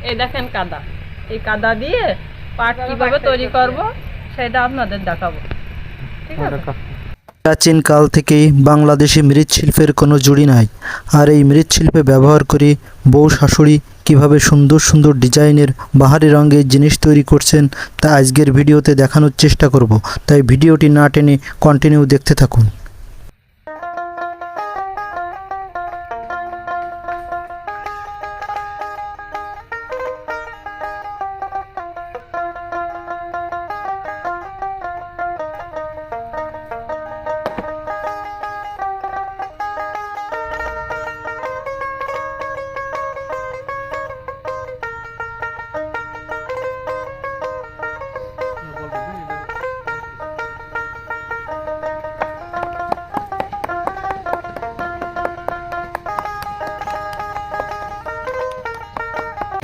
এই দেখেন কাদা, এই কাদা দিয়ে পাট কিভাবে তৈরি করব সেটা আপনাদের দেখাবো। ঠিক আছে। প্রাচীন কাল থেকেই বাংলাদেশে মৃৎশিল্পের কোনো জুড়ি নাই। আর এই মৃৎশিল্পে ব্যবহার করে বউ শাশুড়ি কিভাবে সুন্দর সুন্দর ডিজাইনের বাহারি রঙের জিনিস তৈরি করছেন তা আজকের ভিডিওতে দেখানোর চেষ্টা করব। তাই ভিডিওটি না টেনে কন্টিনিউ দেখতে থাকুন।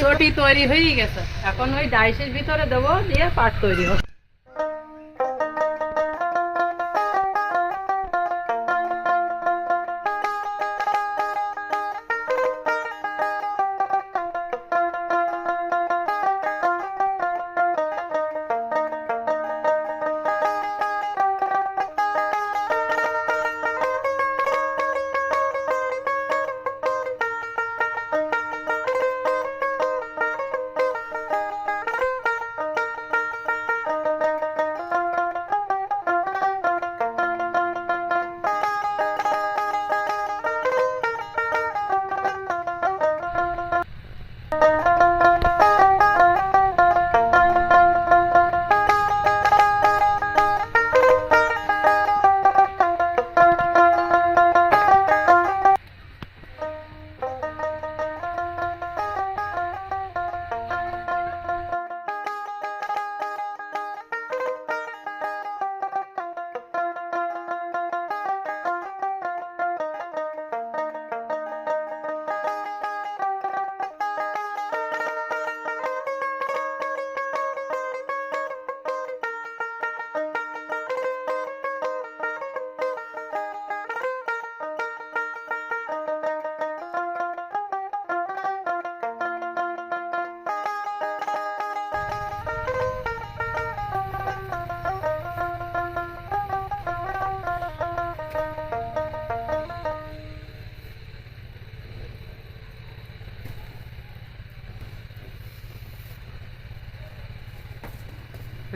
রুটি তৈরি হয়ে গেছে, এখন ওই ডাইসের ভিতরে দেবো, দিয়ে পাট তৈরি হবে।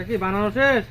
কি বানানো শেষ?